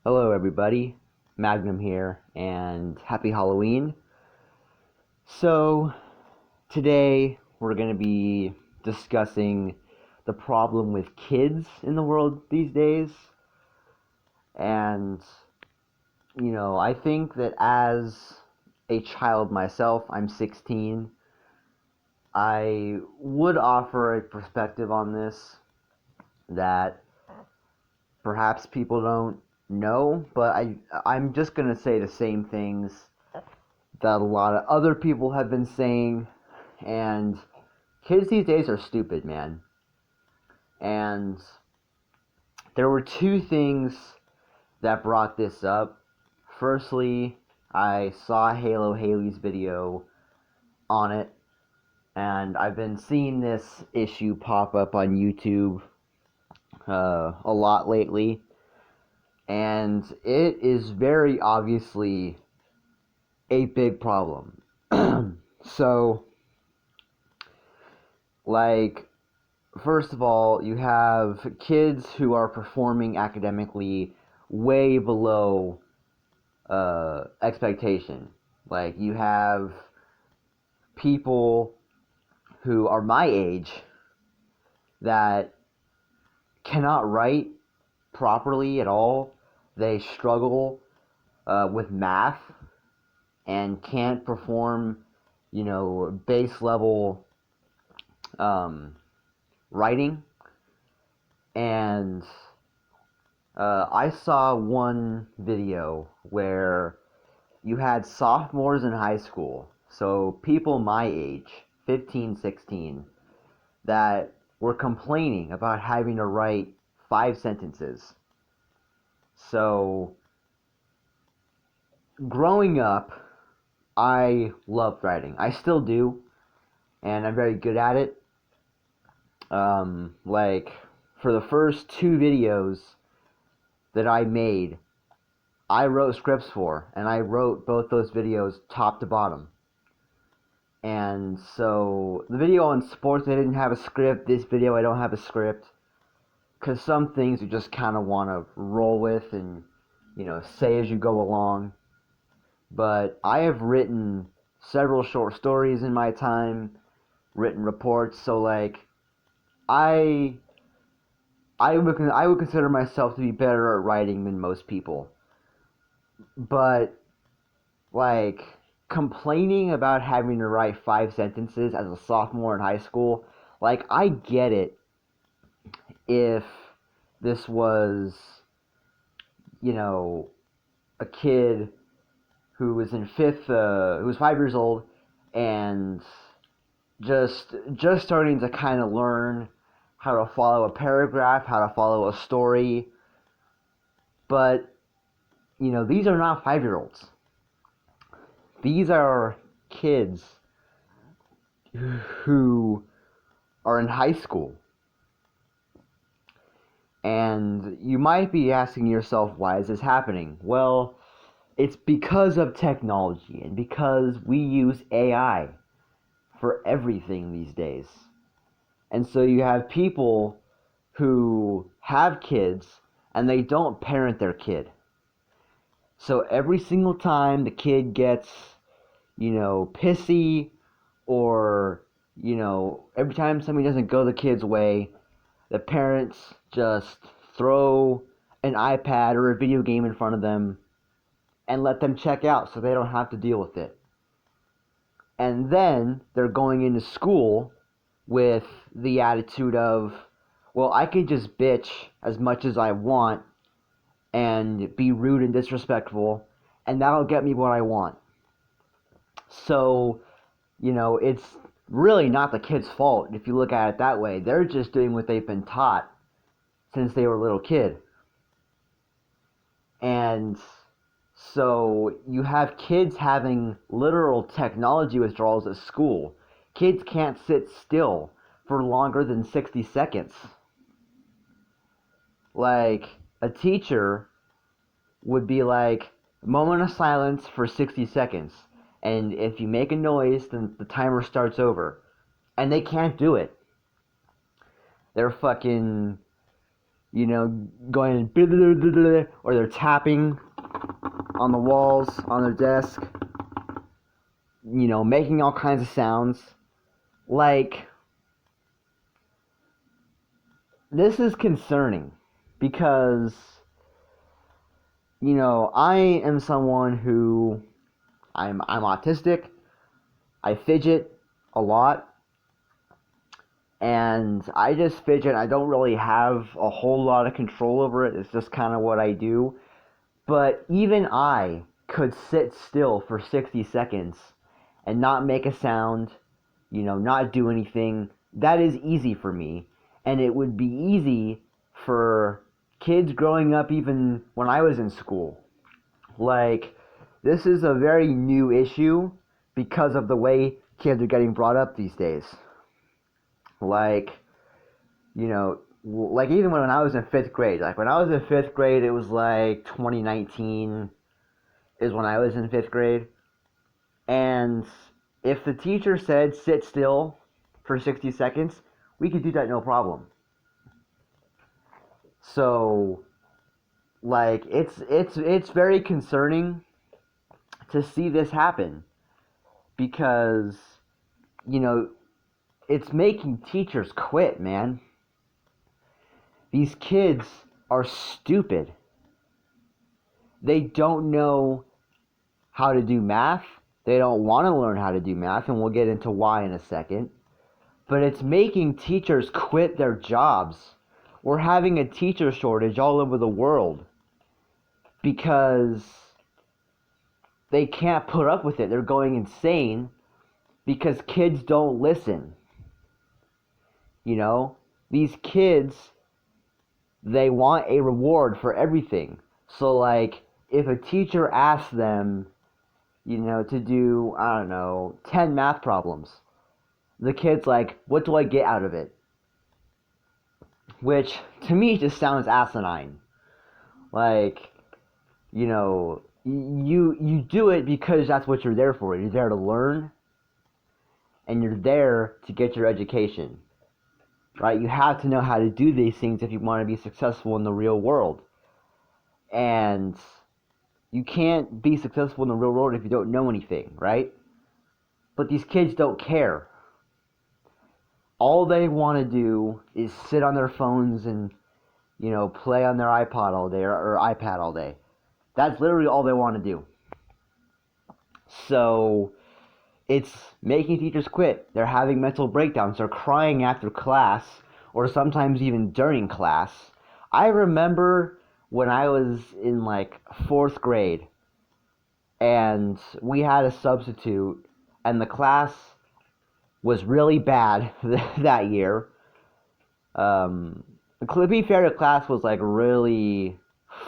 Hello, everybody. Magnum here, and happy Halloween. So, today we're going to be discussing the problem with kids in the world these days. And, I think that as a child myself, I'm 16, I would offer a perspective on this that perhaps people don't know, but I'm just going to say the same things that a lot of other people have been saying, and kids these days are stupid, man. And there were two things that brought this up. Firstly, I saw Halo Haley's video on it, and I've been seeing this issue pop up on YouTube a lot lately, and it is very obviously a big problem. So, like, first of all, you have kids who are performing academically way below expectation. Like, you have people who are my age that cannot write properly at all. They struggle with math and can't perform, base level writing. And I saw one video where you had sophomores in high school, so people my age, 15, 16, that were complaining about having to write 5 sentences. So, growing up, I loved writing. I still do, and I'm very good at it. Like, for the first two videos that I made, I wrote scripts for, and I wrote both those videos top to bottom. And so, the video on sports, I didn't have a script. This video, I don't have a script. Because some things you just kind of want to roll with and, say as you go along. But I have written several short stories in my time, written reports, so, like, I would consider myself to be better at writing than most people. But, like, complaining about having to write 5 sentences as a sophomore in high school, like, I get it if this was, a kid who was in who was 5 years old and just starting to kind of learn how to follow a paragraph, how to follow a story. But, these are not 5-year-olds. These are kids who are in high school. And you might be asking yourself, why is this happening? Well, it's because of technology and because we use AI for everything these days. And so you have people who have kids and they don't parent their kid. So every single time the kid gets, pissy, or, every time something doesn't go the kid's way, the parents just throw an iPad or a video game in front of them and let them check out so they don't have to deal with it. And then they're going into school with the attitude of, well, I can just bitch as much as I want and be rude and disrespectful, and that'll get me what I want. So, it's really not the kid's fault if you look at it that way. They're just doing what they've been taught since they were a little kid. And so you have kids having literal technology withdrawals at school. Kids can't sit still for longer than 60 seconds. Like, a teacher would be like, moment of silence for 60 seconds. And if you make a noise, then the timer starts over. And they can't do it. They're fucking, going or they're tapping on the walls on their desk, making all kinds of sounds. Like, this is concerning because, I am someone who I'm autistic. I fidget a lot, and I just fidget. I don't really have a whole lot of control over it. It's just kind of what I do. But even I could sit still for 60 seconds and not make a sound, not do anything. That is easy for me. And it would be easy for kids growing up even when I was in school. Like, this is a very new issue because of the way kids are getting brought up these days. Like, like even when I was in 5th grade. Like, when I was in 5th grade, it was like 2019 is when I was in 5th grade. And if the teacher said sit still for 60 seconds, we could do that no problem. So, like, it's very concerning to see this happen because, it's making teachers quit, man. These kids are stupid. They don't know how to do math. They don't want to learn how to do math, and we'll get into why in a second. But it's making teachers quit their jobs. We're having a teacher shortage all over the world because they can't put up with it. They're going insane because kids don't listen. These kids, they want a reward for everything. So, like, if a teacher asks them, to do, I don't know, 10 math problems, the kid's like, what do I get out of it? Which, to me, just sounds asinine. Like, you do it because that's what you're there for. You're there to learn, and you're there to get your education. Right? You have to know how to do these things if you want to be successful in the real world. And you can't be successful in the real world if you don't know anything, right? But these kids don't care. All they want to do is sit on their phones and, play on their iPod all day or iPad all day. That's literally all they want to do. So, it's making teachers quit. They're having mental breakdowns. They're crying after class, or sometimes even during class. I remember when I was in like 4th grade, and we had a substitute, and the class was really bad that year. To be fair, the class was like really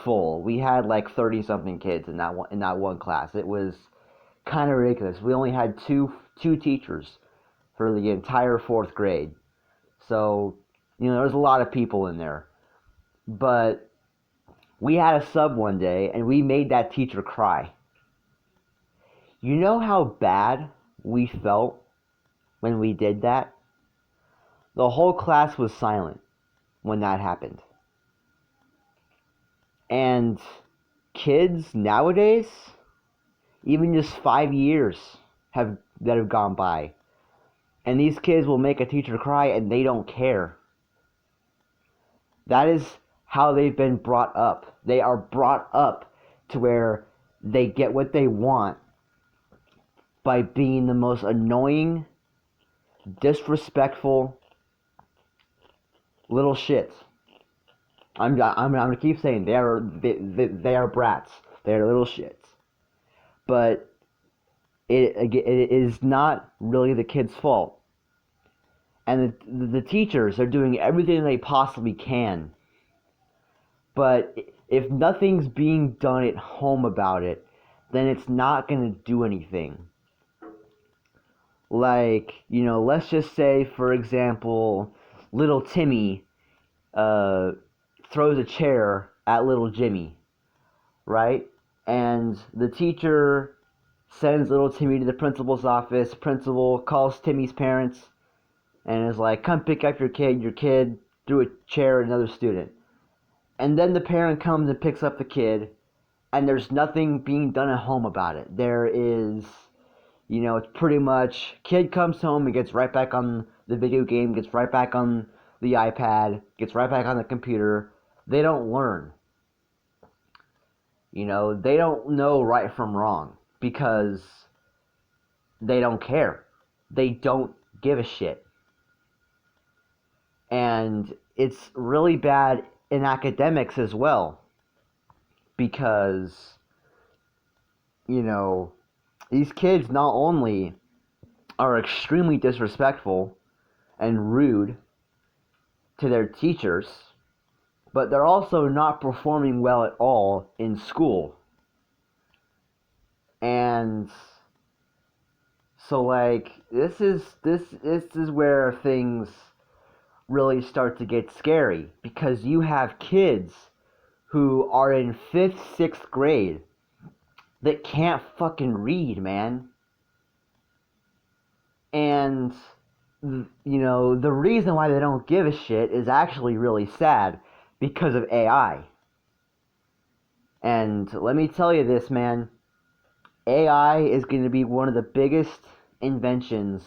full. We had like 30-something kids in that one class. It was kind of ridiculous. We only had two teachers for the entire 4th grade. So, there was a lot of people in there. But we had a sub one day, and we made that teacher cry. You know how bad we felt when we did that? The whole class was silent when that happened. And kids nowadays, even just 5 years that have gone by, and these kids will make a teacher cry and they don't care. That is how they've been brought up. They are brought up to where they get what they want by being the most annoying, disrespectful little shits. I'm gonna keep saying they are brats. They are little shits. But it is not really the kid's fault. And the teachers are doing everything they possibly can. But if nothing's being done at home about it, then it's not going to do anything. Like, let's just say, for example, little Timmy throws a chair at little Jimmy, right? And the teacher sends little Timmy to the principal's office. Principal calls Timmy's parents and is like, come pick up your kid. Your kid threw a chair at another student. And then the parent comes and picks up the kid, and there's nothing being done at home about it. There is, it's pretty much kid comes home and gets right back on the video game, gets right back on the iPad, gets right back on the computer. They don't learn. They don't know right from wrong because they don't care. They don't give a shit. And it's really bad in academics as well because, these kids not only are extremely disrespectful and rude to their teachers, but they're also not performing well at all in school. And so this is where things really start to get scary, because you have kids who are in 5th, 6th grade that can't fucking read, man. And the reason why they don't give a shit is actually really sad, because of AI. And let me tell you this, man. AI is going to be one of the biggest inventions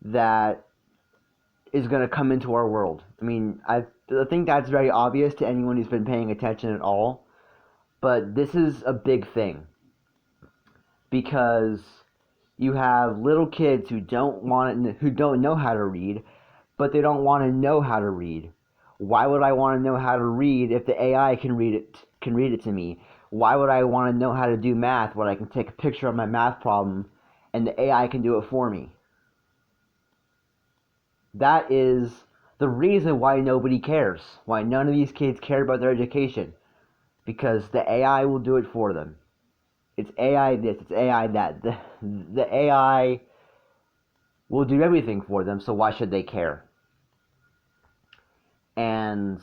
that is going to come into our world. I mean, I think that's very obvious to anyone who's been paying attention at all. But this is a big thing. Because you have little kids who don't know how to read, but they don't want to know how to read. Why would I want to know how to read if the AI can read it to me? Why would I want to know how to do math when I can take a picture of my math problem and the AI can do it for me? That is the reason why nobody cares. Why none of these kids care about their education. Because the AI will do it for them. It's AI this, it's AI that. The AI will do everything for them, so why should they care? And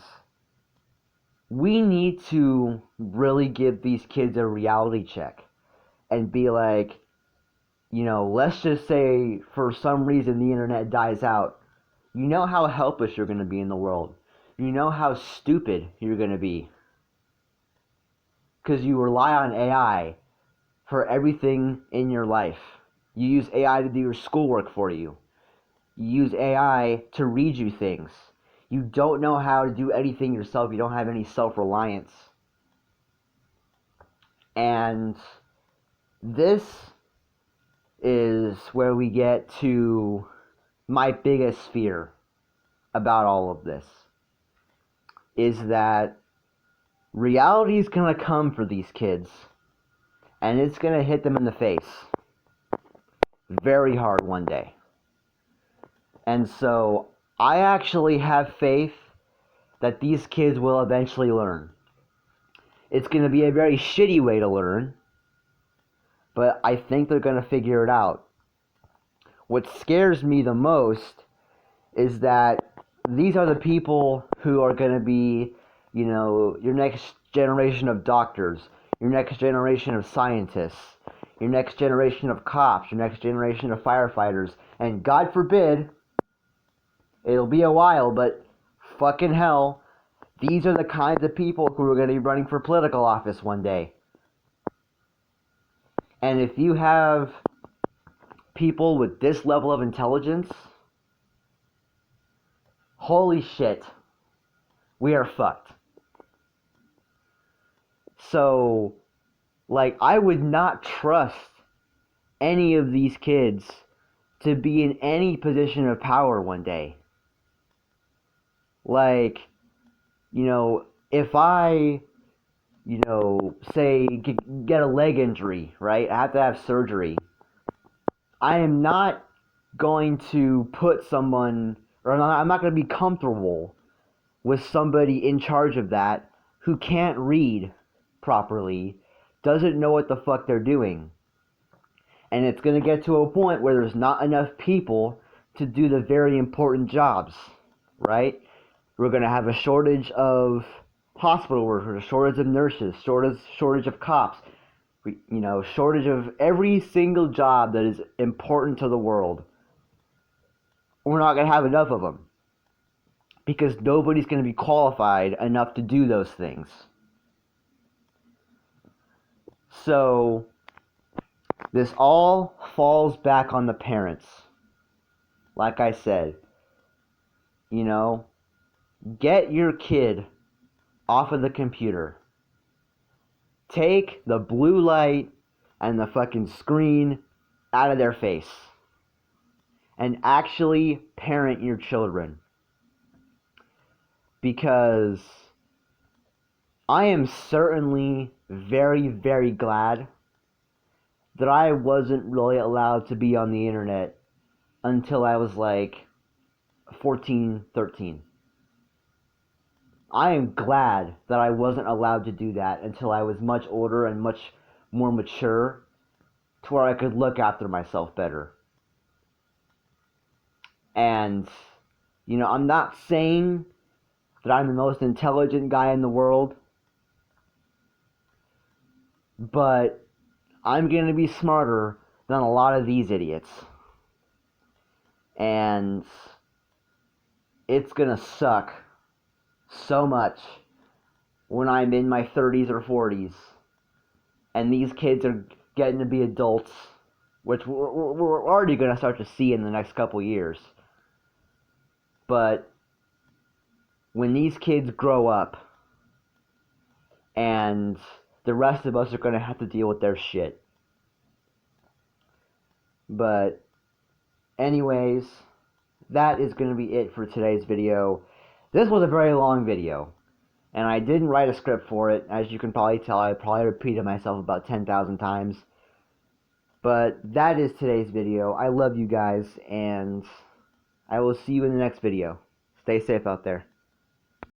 we need to really give these kids a reality check and be like, let's just say for some reason the internet dies out. You know how helpless you're going to be in the world. You know how stupid you're going to be. Because you rely on AI for everything in your life. You use AI to do your schoolwork for you. You use AI to read you things. You don't know how to do anything yourself. You don't have any self-reliance. And this is where we get to my biggest fear about all of this. Is that reality is going to come for these kids. And it's going to hit them in the face. Very hard one day. And so I actually have faith that these kids will eventually learn. It's going to be a very shitty way to learn, but I think they're going to figure it out. What scares me the most is that these are the people who are going to be, your next generation of doctors, your next generation of scientists, your next generation of cops, your next generation of firefighters, and God forbid, it'll be a while, but fucking hell, these are the kinds of people who are going to be running for political office one day. And if you have people with this level of intelligence, holy shit, we are fucked. So, I would not trust any of these kids to be in any position of power one day. If I, say, get a leg injury, right? I have to have surgery. I am not going to put someone, or I'm not going to be comfortable with somebody in charge of that who can't read properly, doesn't know what the fuck they're doing. And it's going to get to a point where there's not enough people to do the very important jobs, right? We're going to have a shortage of hospital workers, a shortage of nurses, shortage of cops, shortage of every single job that is important to the world. We're not going to have enough of them. because nobody's going to be qualified enough to do those things. So this all falls back on the parents. Like I said, you know, get your kid off of the computer. Take the blue light and the fucking screen out of their face. And actually parent your children. Because I am certainly very, very glad that I wasn't really allowed to be on the internet until I was like 14, 13. I am glad that I wasn't allowed to do that until I was much older and much more mature to where I could look after myself better. And, you know, I'm not saying that I'm the most intelligent guy in the world, but I'm going to be smarter than a lot of these idiots. And it's going to suck so much when I'm in my 30s or 40s and these kids are getting to be adults, which we're already going to start to see in the next couple years. But when these kids grow up and the rest of us are going to have to deal with their shit. But anyways, that is going to be it for today's video. This was a very long video, and I didn't write a script for it. As you can probably tell, I probably repeated myself about 10,000 times. But that is today's video. I love you guys, and I will see you in the next video. Stay safe out there.